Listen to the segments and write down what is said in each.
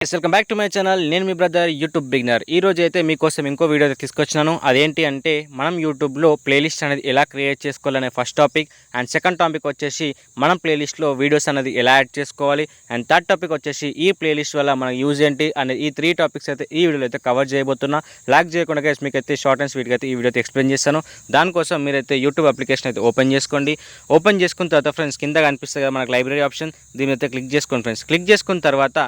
Welcome back to my channel. నేను మీ brother YouTube beginner. ఈ రోజు అయితే మీకోసం ఇంకో వీడియో తీసుకొచ్చినాను. అదేంటి అంటే మనం యూట్యూబ్లో ప్లేలిస్ట్ అనేది ఎలా క్రియేట్ చేసుకోవాలనే first topic. And second topic వచ్చేసి మనం ప్లేలిస్ట్లో వీడియోస్ అనేది ఎలా యాడ్ చేసుకోవాలి. అండ్ థర్డ్ టాపిక్ వచ్చేసి ఈ ప్లేలిస్ట్ వల్ల మన యూజ్ ఏంటి అనేది ఈ 3 టాపిక్స్ అయితే ఈ వీడియోలో అయితే కవర్ చేయబోతున్నా. లాక్ చేయకుండా గైస్ మీకైతే షార్ట్ అండ్ స్వీట్గా అయితే ఈ వీడియో అయితే ఎక్స్ప్లెయిన్ చేస్తాను. దానికోసం మీరైతే యూట్యూబ్ అప్లికేషన్ అయితే ఓపెన్ చేసుకోండి. ఓపెన్ చేసుకున్న తర్వాత ఫ్రెండ్స్ కింద కనిపిస్తుంది కదా మనకు లైబ్రరీ ఆప్షన్, దీని అయితే క్లిక్ చేసుకోండి ఫ్రెండ్స్. క్లిక్ చేసుకున్న తర్వాత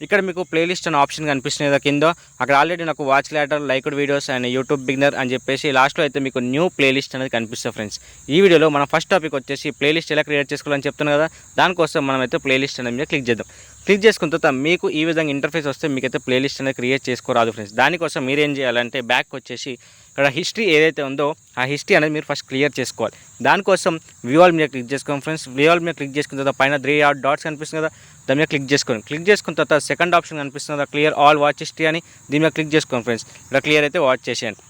ఇక్కడ మీకు ప్లేలిస్ట్ అనే ఆప్షన్ కనిపిస్తుంది కదా కింద. అక్కడ ఆల్రెడీ నాకు watch later, liked videos and YouTube beginner అని చెప్పేసి లాస్ట్లో అయితే మీకు న్యూ ప్లేలిస్ట్ అనేది కనిపిస్తుంది ఫ్రెండ్స్. ఈ వీడియోలో మన ఫస్ట్ టాపిక్ వచ్చేసి ప్లేలిస్ట్ ఎలా క్రియేట్ చేసుకోవాలని చెప్తున్నాను కదా. దానికోసం మనం అయితే ప్లేలిస్ట్ అనేది మీద క్లిక్ చేద్దాం. క్లిక్ చేసుకున్న తర్వాత మీకు ఈ విధంగా ఇంటర్ఫేస్ వస్తే మీకైతే ప్లేలిస్ట్ అనేది క్రియేట్ చేసుకోరాదు ఫ్రెండ్స్. దానికోసం మీరు ఏం చేయాలంటే బ్యాక్ వచ్చేసి ఇక్కడ హిస్టరీ ఏదైతే ఉందో ఆ హిస్టరీ అనేది మీరు ఫస్ట్ క్లియర్ చేసుకోవాలి. దానికోసం వ్యూ ఆల్ మీద క్లిక్ చేసుకోండి ఫ్రెండ్స్. వ్యూ ఆల్ మీద క్లిక్ చేసుకున్న తర్వాత పైన 3 డాట్స్ కనిపిస్తుంది కదా, దాని మీద క్లిక్ చేసుకోండి. క్లిక్ చేసుకున్న తర్వాత సెకండ్ ఆప్షన్ కనిపిస్తుంది కదా, క్లియర్ ఆల్ వాచ్ హిస్టరీ అని, దీని మీద క్లిక్ చేసుకోండి ఫ్రెండ్స్. ఇక్కడ క్లియర్ అయితే వాచ్ చేసేయండి.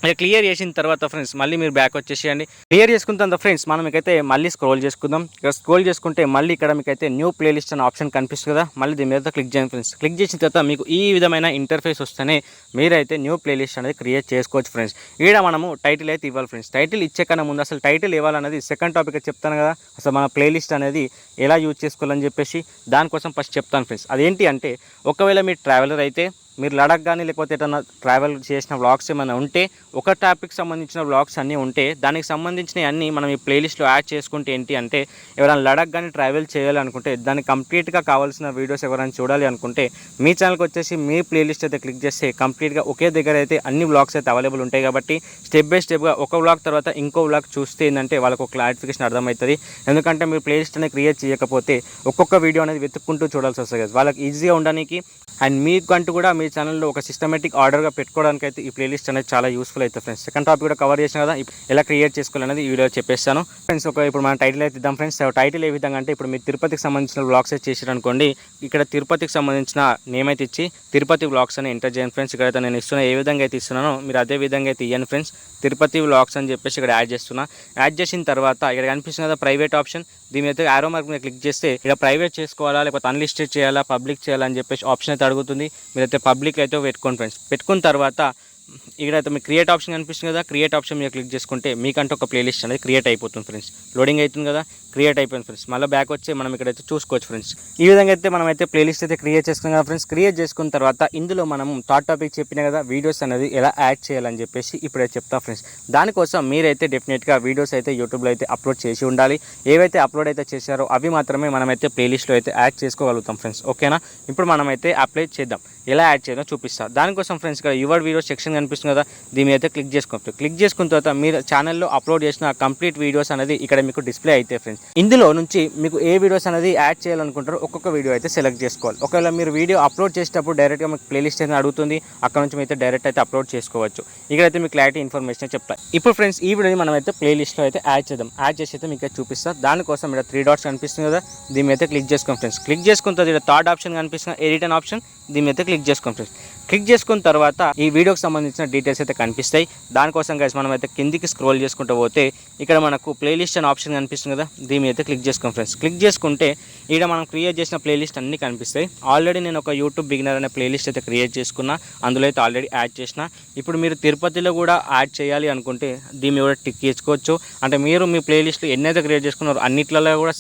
ఇక క్లియర్ చేసిన తర్వాత ఫ్రెండ్స్ మళ్ళీ మీరు బ్యాక్ వచ్చేసేయండి. క్లియర్ చేసుకున్న తర్వాత ఫ్రెండ్స్ మనం మీకైతే మళ్ళీ స్క్రోల్ చేసుకుందాం. ఇక్కడ స్క్రోల్ చేసుకుంటే మళ్ళీ ఇక్కడ మీకైతే న్యూ ప్లేలిస్ట్ అనే ఆప్షన్ కనిపిస్తుంది కదా, మళ్ళీ దీని మీద క్లిక్ చేయండి ఫ్రెండ్స్. క్లిక్ చేసిన తర్వాత మీకు ఈ విధమైన ఇంటర్ఫేస్ వస్తేనే మీరైతే న్యూ ప్లేలిస్ట్ అనేది క్రియేట్ చేసుకోవచ్చు ఫ్రెండ్స్. ఈడ మనము టైటిల్ అయితే ఇవ్వాలి ఫ్రెండ్స్. టైటిల్ ఇచ్చే కన్నా ముందు అసలు టైటిల్ ఇవ్వాలనేది సెకండ్ టాపిక్ చెప్తాను కదా. అసలు మన ప్లేలిస్ట్ అనేది ఎలా యూజ్ చేసుకోవాలని చెప్పేసి దానికోసం ఫస్ట్ చెప్తాను ఫ్రెండ్స్. అదేంటి అంటే ఒకవేళ మీరు ట్రావెలర్ అయితే మీరు లడాక్ కానీ లేకపోతే ఏదైనా ట్రావెల్ చేసిన వ్లాగ్స్ ఏమైనా ఉంటే, ఒక టాపిక్ సంబంధించిన వ్లాగ్స్ అన్నీ ఉంటే దానికి సంబంధించినవి అన్నీ మనం ఈ ప్లేలిస్ట్లో యాడ్ చేసుకుంటే ఏంటి అంటే ఎవరైనా లడాక్ కానీ ట్రావెల్ చేయాలి అనుకుంటే దానికి కంప్లీట్గా కావాల్సిన వీడియోస్ ఎవరైనా చూడాలి అనుకుంటే మీ ఛానల్కి వచ్చేసి మీ ప్లేలిస్ట్ అయితే క్లిక్ చేస్తే కంప్లీట్గా ఒకే దగ్గర అయితే అన్ని వ్లాగ్స్ అయితే అవైలబుల్ ఉంటాయి. కాబట్టి స్టెప్ బై స్టెప్గా ఒక వ్లాగ్ తర్వాత ఇంకో వ్లాగ్ చూస్తే ఏంటంటే వాళ్ళకు ఒక క్లారిఫికేషన్ అర్థమవుతుంది. ఎందుకంటే మీరు ప్లేలిస్ట్ అనేది క్రియేట్ చేయకపోతే ఒక్కొక్క వీడియో అనేది వెతుక్కుంటూ చూడాల్సి వస్తుంది కదా, వాళ్ళకి ఈజీగా ఉండడానికి. అండ్ మీకంటూ కూడా మీ ఛానల్లో ఒక సిస్టమేటిక్ ఆర్డర్గా పెట్టుకోవడానికి అయితే ఈ ప్లేలిస్ట్ అనేది చాలా యూస్ఫుల్ అవుతుంది ఫ్రెండ్స్. సెకండ్ టాపిక్ కూడా కవర్ చేసిన కదా, ఎలా క్రియేట్ చేసుకోవాలనేది ఈ వీడియో చెప్పేస్తాను ఫ్రెండ్స్. ఇప్పుడు మనం టైటిల్ అయితే ఇద్దాం ఫ్రెండ్స్. టైటిల్ ఏ విధంగా అంటే ఇప్పుడు మీరు తిరుపతికి సంబంధించిన వ్లాగ్స్ అయితే చేసారనుకోండి, ఇక్కడ తిరుపతికి సంబంధించిన నేమ్ అయితే ఇచ్చి తిరుపతి వ్లాగ్స్ అని ఎంటర్ చేయండి ఫ్రెండ్స్. ఇక్కడైతే నేను ఇస్తున్నా ఏ విధంగా అయితే ఇస్తున్నానో మీరు అదే విధంగా అయితే ఇవ్వండి ఫ్రెండ్స్. తిరుపతి వ్లాగ్స్ అని చెప్పేసి ఇక్కడ యాడ్ చేస్తున్నా. యాడ్ చేసిన తర్వాత ఇక్కడ కనిపిస్తుంది కదా ప్రైవేట్ ఆప్షన్, దీని మీద ఆరో మార్క్ మీద క్లిక్ చేస్తే ఇక్కడ ప్రైవేట్ చేసుకోవాలా లేకపోతే అన్లిస్టెడ్ చేయాలా పబ్లిక్ చేయాలని చెప్పేసి ఆప్షన్ అయితే అడుగుతుంది. మీరైతే పబ్లిక్ అయితే పెట్టుకోండి ఫ్రెండ్స్. పెట్టుకున్న తర్వాత ఇక్కడైతే మీకు క్రియేట్ ఆప్షన్ కనిపిస్తుంది కదా, క్రియేట్ ఆప్షన్ మీద క్లిక్ చేసుకుంటే మీకంటే ఒక ప్లేలిస్ట్ అనేది క్రియేట్ అయిపోతుంది ఫ్రెండ్స్. లోడింగ్ అవుతుంది కదా, క్రియేట్ అయిపోయింది ఫ్రెండ్స్. మళ్ళీ బ్యాక్ వచ్చి మనం ఇక్కడైతే చూసుకోవచ్చు ఫ్రెండ్స్. ఈ విధంగా అయితే మనం అయితే ప్లేలిస్ట్ అయితే క్రియేట్ చేసుకున్నాం కదా ఫ్రెండ్స్. క్రియేట్ చేసుకున్న తర్వాత ఇందులో మనం థర్డ్ టాపిక్ చెప్పినా కదా వీడియోస్ అనేది ఎలా యాడ్ చేయాలని చెప్పేసి ఇప్పుడైతే చెప్తా ఫ్రెండ్స్. దానికోసం మీరైతే డెఫినెట్గా వీడియోస్ అయితే యూట్యూబ్లో అయితే అప్లోడ్ చేసి ఉండాలి. ఏవైతే అప్లోడ్ అయితే చేశారో అవి మాత్రమే మనమైతే ప్లేలిస్ట్లో అయితే యాడ్ చేసుకోగలుగుతాం ఫ్రెండ్స్. ఓకేనా, ఇప్పుడు మనమైతే అప్లై చేద్దాం. ఎలా యాడ్ చేయాలో చూపిస్తాను. దానికోసం ఫ్రెండ్స్ ఇక్కడ యువర్ వీడియో సెక్షన్ కనిపిస్తుంది కదా, దీని మీద అయితే క్లిక్ చేసుకోండి. క్లిక్ చేసుకున్న తర్వాత మీరు ఛానల్లో అప్లోడ్ చేసిన కంప్లీట్ వీడియోస్ అనేది ఇక్కడ మీకు డిస్ప్లే అయితే ఫ్రెండ్స్. ఇందులో నుంచి మీకు ఏ వీడియోస్ అనేది యాడ్ చేయాలనుకుంటారో ఒక్కొక్క వీడియో అయితే సెలెక్ట్ చేసుకోవాలి. ఒకవేళ మీరు వీడియో అప్లోడ్ చేసేటప్పుడు డైరెక్ట్గా మీకు ప్లేలిస్ట్ అయితే అడుగుతుంది, అక్కడ నుంచి అయితే డైరెక్ట్ అయితే అప్లోడ్ చేసుకోవచ్చు. ఇక్కడైతే మీకు క్లారిటీ ఇన్ఫర్మేషన్ చెప్తాను. ఇప్పుడు ఫ్రెండ్స్ ఈ వీడియోని మనం అయితే ప్లేలిస్ట్లో అయితే యాడ్ చేద్దాం. యాడ్ చేసి అయితే మీకు చూపిస్తాను. దానికోసం ఇక్కడ 3 డాట్స్ కనిపిస్తుంది కదా, దీని మీద క్లిక్ చేసుకోండి ఫ్రెండ్స్. క్లిక్ చేసుకున్న తర్వాత ఇక్కడ థర్డ్ ఆప్షన్ కనిపిస్తుంది ఎడిట్ అనే ఆప్షన్, దీని మీద క్లిక్ చేసుకోండి ఫ్రెండ్స్. క్లిక్ చేసుకున్న తర్వాత ఈ వీడియోకి సంబంధించిన డీటెయిల్స్ అయితే కనిపిస్తాయి. దానికోసం గైస్ మనం అయితే కిందికి స్క్రోల్ చేసుకుంటూ పోతే ఇక్కడ మనకు ప్లేలిస్ట్ అనే ఆప్షన్ కనిపిస్తుంది కదా, దీని మీద క్లిక్ చేసుకోండి ఫ్రెండ్స్. క్లిక్ చేసుకుంటే ఇక్కడ మనం క్రియేట్ చేసిన ప్లేలిస్ట్ అన్నీ కనిపిస్తాయి. ఆల్రెడీ నేను ఒక యూట్యూబ్ బిగినర్ అనే ప్లేలిస్ట్ అయితే క్రియేట్ చేసుకున్నా, అందులో అయితే ఆల్రెడీ యాడ్ చేసిన. ఇప్పుడు మీరు తిరుపతిలో కూడా యాడ్ చేయాలి అనుకుంటే దీన్ని కూడా టిక్ చేసుకోవచ్చు. అంటే మీరు మీ ప్లేలిస్ట్లో ఎన్నైతే క్రియేట్ చేసుకున్నారో అన్నిట్లలో కూడా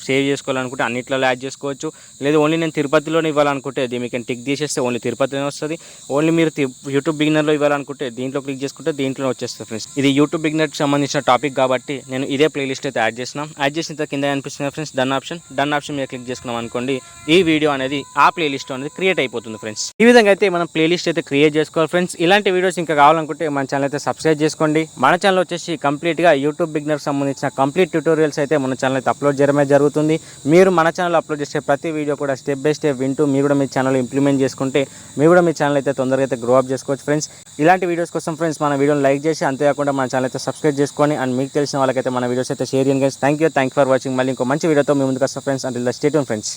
సేవ్ చేసుకోవాలనుకుంటే అన్నిట్లలో యాడ్ చేసుకోవచ్చు. లేదా ఓన్లీ నేను తిరుపతిలోనే ఇవ్వాలనుకుంటే దీనికి టిక్ తీసేస్తే ఓన్లీ తిరుపతిలోనే వస్తుంది. ఓన్లీ మీరు యూట్యూబ్ బిగినర్లో ఇవ్వాలనుకుంటే దీంట్లో క్లిక్ చేసుకుంటే దీంట్లో వచ్చేస్తుంది ఫ్రెండ్స్. ఇది యూట్యూబ్ బిగినర్కి సంబంధించిన టాపిక్ కాబట్టి నేను ఇదే ప్లేలిస్ట్ అయితే యాడ్ చేసినాం. యాడ్ చేసిన కింద కనిపిస్తుంది ఫ్రెండ్స్ డన్ ఆప్షన్ మీద క్లిక్ చేసుకున్నాం అనుకోండి, ఈ వీడియో అనేది ఆ ప్లేలిస్ట్ అనేది క్రియేట్ అయిపోతుంది ఫ్రెండ్స్. ఈ విధంగా అయితే మనం ప్లేలిస్ట్ అయితే క్రియేట్ చేసుకోవాలి ఫ్రెండ్స్. ఇలాంటి వీడియోస్ ఇంకా కావాలనుకుంటే మన ఛానల్ అయితే సబ్స్క్రైబ్ చేసుకోండి. మన ఛానల్ వచ్చేసి కంప్లీట్గా యూట్యూబ్ బిగినర్కి సంబంధించిన కంప్లీట్ ట్యూటోరియల్స్ అయితే మన ఛానల్ అయితే అప్లోడ్ చేయడమే జరుగుతుంది. మీరు మన ఛానల్ అప్లోడ్ చేసే ప్రతి వీడియో కూడా స్టెప్ బై స్టెప్ వింటూ మీరు కూడా మీ ఛానల్ ఇంప్లిమెంట్ చేసుకుంటే మీరు కూడా మీ ఛానల్ అయితే తొందరగా అయితే గ్రో అప్ చేసుకోవచ్చు ఫ్రెండ్స్. ఇలాంటి వీడియోస్ కోసం ఫ్రెండ్స్ మన వీడియోని లైక్ చేసి అంతేకాకుండా మన ఛానల్ అయితే సబ్స్క్రైబ్ చేసుకొని అండ్ మీకు తెలిసిన వాళ్ళకైతే మన వీడియోస్ అయితే షేర్ చేయండి. Thank you for watching. మళ్ళీ ఇంకో మంచి వీడియోతో మీ ముందుకు వస్తాం friends. Until the stay tune friends.